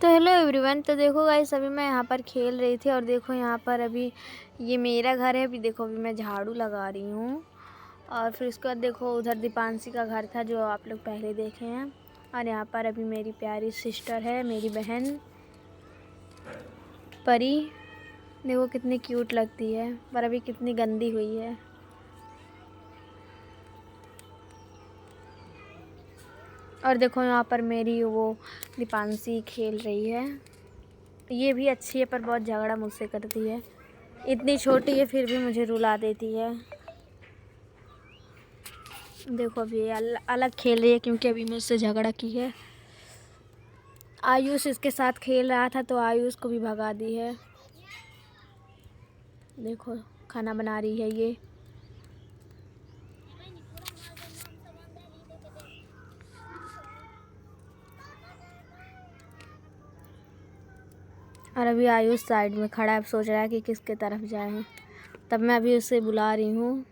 तो hello everyone. तो देखो गाइस, अभी मैं यहाँ पर खेल रही थी और देखो यहाँ पर अभी ये मेरा घर है। अभी देखो अभी मैं झाड़ू लगा रही हूँ और फिर उसके बाद देखो उधर दीपांशी का घर था जो आप लोग पहले देखे हैं। और यहाँ पर अभी मेरी प्यारी सिस्टर है, मेरी बहन परी। देखो कितनी क्यूट लगती है, पर अभी कितनी गंदी हुई है। और देखो यहाँ पर मेरी वो दीपांशी खेल रही है। ये भी अच्छी है पर बहुत झगड़ा मुझसे करती है। इतनी छोटी है फिर भी मुझे रुला देती है। देखो अभी अलग खेल रही है क्योंकि अभी मुझसे झगड़ा की है। आयुष इसके साथ खेल रहा था तो आयुष को भी भगा दी है। देखो खाना बना रही है ये। और अभी आयुष साइड में खड़ा है, सोच रहा है कि किसके तरफ जाए। तब मैं अभी उसे बुला रही हूँ,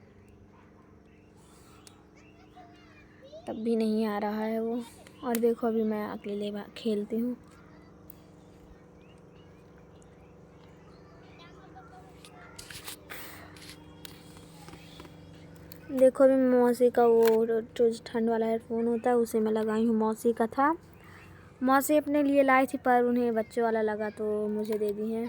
तब भी नहीं आ रहा है वो। और देखो अभी मैं अकेले खेलती हूँ। देखो अभी मौसी का वो जो ठंड वाला हेडफोन होता है उसे मैं लगाई हूँ। मौसी का था, मौसी अपने लिए लाई थी पर उन्हें बच्चों वाला लगा तो मुझे दे दी है।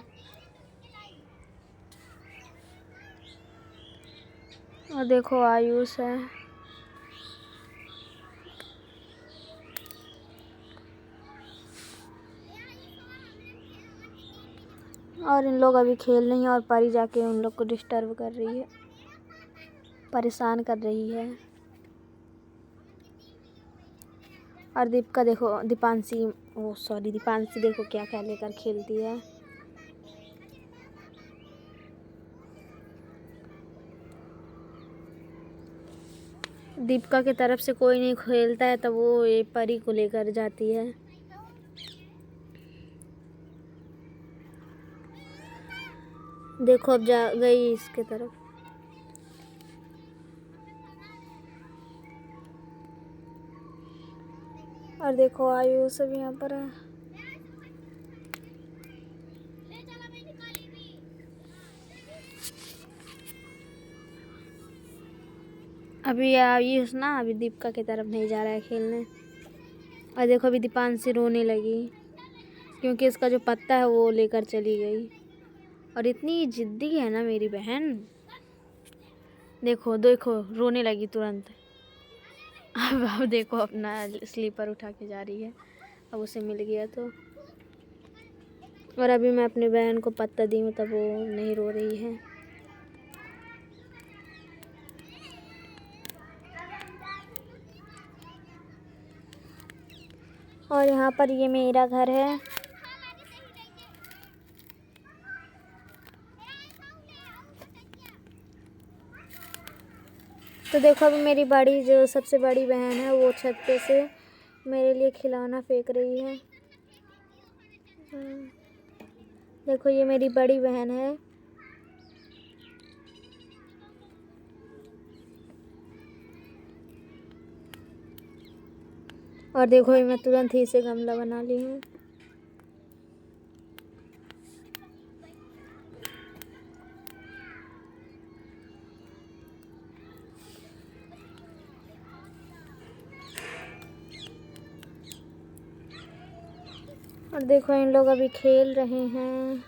और देखो आयुष है। और इन लोग अभी खेल रही हैं और परी जाके उन लोग को डिस्टर्ब कर रही है, परेशान कर रही है। और दीपिका देखो, दीपांशी देखो क्या क्या लेकर खेलती है। दीपिका की तरफ से कोई नहीं खेलता है तब वो ये परी को लेकर जाती है। देखो अब जा गई इसके तरफ। और देखो आयुष भी यहाँ पर है। अभी आयुष ना अभी दीपिका की तरफ नहीं जा रहा है खेलने। और देखो अभी दीपांशी रोने लगी क्योंकि इसका जो पत्ता है वो लेकर चली गई। और इतनी जिद्दी है ना मेरी बहन। देखो देखो रोने लगी तुरंत। अब देखो अपना स्लीपर उठा के जा रही है, अब उसे मिल गया तो। और अभी मैं अपनी बहन को पत्ता दी हूँ तब वो नहीं रो रही है। और यहाँ पर ये मेरा घर है। तो देखो अभी मेरी बड़ी जो सबसे बड़ी बहन है वो छत पे से मेरे लिए खिलौना फेंक रही है। देखो ये मेरी बड़ी बहन है। और देखो मैं तुरंत ही इसे गमला बना ली हूँ। और देखो इन लोग अभी खेल रहे हैं,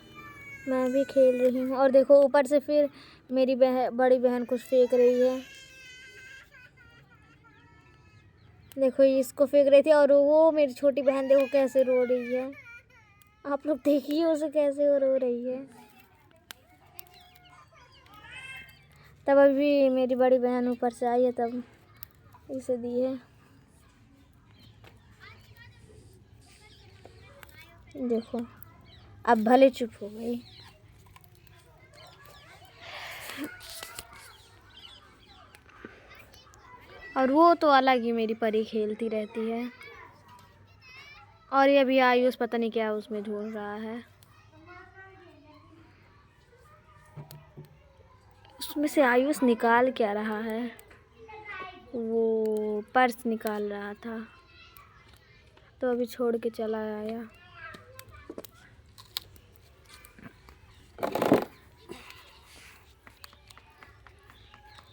मैं भी खेल रही हूँ। और देखो ऊपर से फिर मेरी बड़ी बहन कुछ फेंक रही है। देखो इसको फेंक रही थी और वो मेरी छोटी बहन देखो कैसे रो रही है। आप लोग देखिए उसे कैसे वो रो रही है। तब अभी मेरी बड़ी बहन ऊपर से आई है तब इसे दी है। देखो अब भले चुप हो गई। और वो तो अलग ही मेरी परी खेलती रहती है। और ये अभी आयुष पता नहीं क्या उसमें ढूंढ रहा है। उसमें से आयुष निकाल क्या रहा है, वो पर्स निकाल रहा था तो अभी छोड़ के चला आया।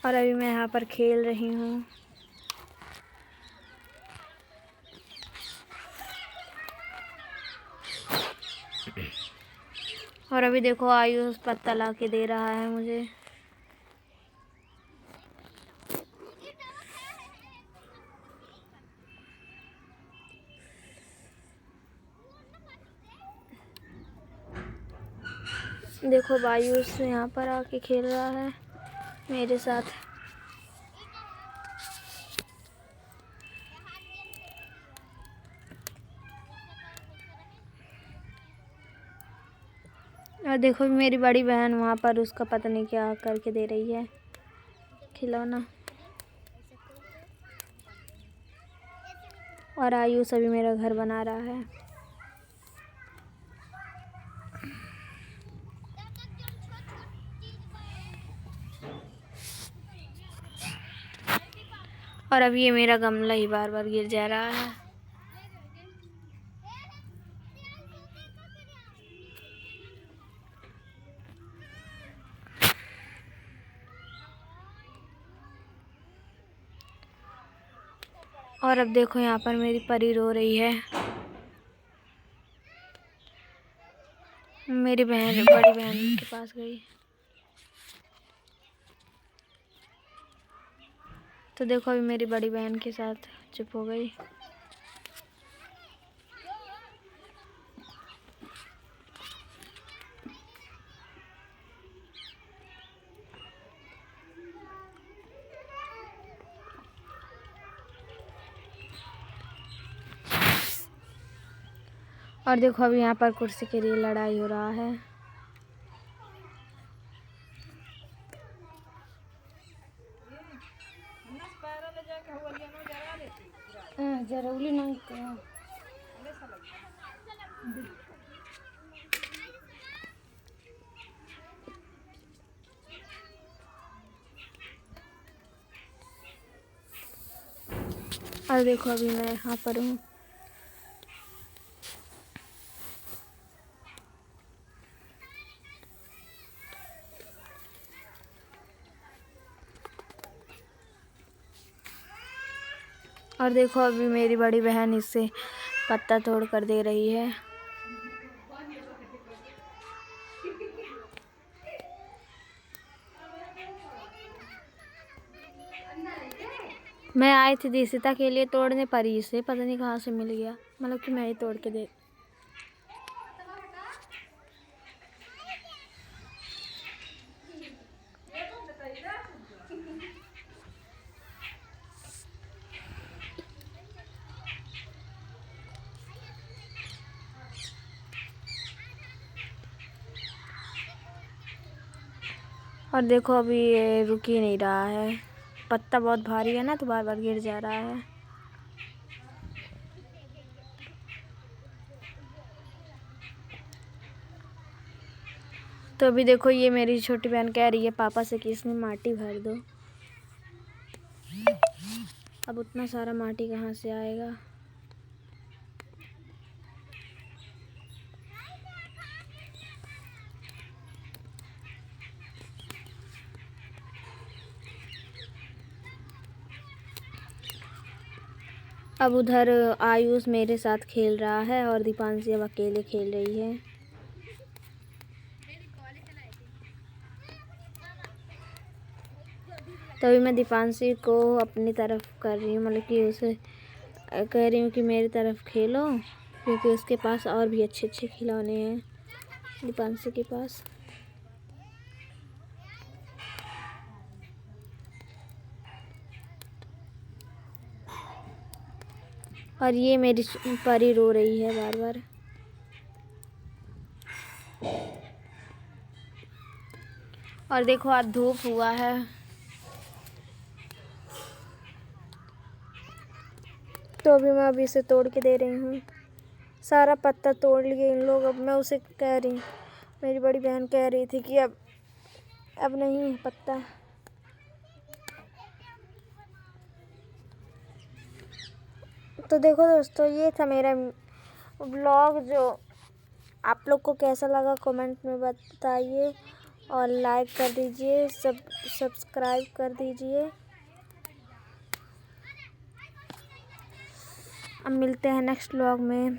और अभी मैं यहाँ पर खेल रही हूँ। और अभी देखो आयुष पत्ता ला के दे रहा है मुझे। देखो आयुष यहाँ पर आके खेल रहा है मेरे साथ। और देखो मेरी बड़ी बहन वहाँ पर उसका पता नहीं क्या करके दे रही है खिलौना। और आयुष अभी मेरा घर बना रहा है। और अब ये मेरा गमला ही बार बार गिर जा रहा है। और अब देखो यहाँ पर मेरी परी रो रही है। मेरी बहन बड़ी बहन के पास गई। तो देखो अभी मेरी बड़ी बहन के साथ चुप हो गई। और देखो अभी यहाँ पर कुर्सी के लिए लड़ाई हो रहा है। जरूरी नहीं और देखो अभी मैं यहाँ पर हूँ। और देखो अभी मेरी बड़ी बहन इससे पत्ता तोड़ कर दे रही है। मैं आई थी दिशिता के लिए तोड़ने पर ही से पता नहीं कहाँ से मिल गया, मतलब कि मैं ही तोड़ के दे। और देखो अभी ये रुक ही नहीं रहा है। पत्ता बहुत भारी है ना, तो बार बार गिर जा रहा है। तो अभी देखो ये मेरी छोटी बहन कह रही है पापा से कि इसमें माटी भर दो। अब उतना सारा माटी कहाँ से आएगा। अब उधर आयुष मेरे साथ खेल रहा है और दीपांशी अब अकेले खेल रही है। तभी मैं दीपांशी को अपनी तरफ कर रही हूँ, मतलब कि उसे कह रही हूँ कि मेरी तरफ खेलो, क्योंकि उसके पास और भी अच्छे अच्छे खिलौने हैं दीपांशी के पास। और ये मेरी परी रो रही है बार बार। और देखो आज धूप हुआ है। तो अभी मैं अभी इसे तोड़ के दे रही हूँ। सारा पत्ता तोड़ लिए इन लोग। अब मैं उसे कह रही, मेरी बड़ी बहन कह रही थी कि अब नहीं है पत्ता। तो देखो दोस्तों, ये था मेरा व्लॉग। जो आप लोग को कैसा लगा कमेंट में बताइए। और लाइक कर दीजिए, सब्सक्राइब कर दीजिए। अब मिलते हैं नेक्स्ट व्लॉग में।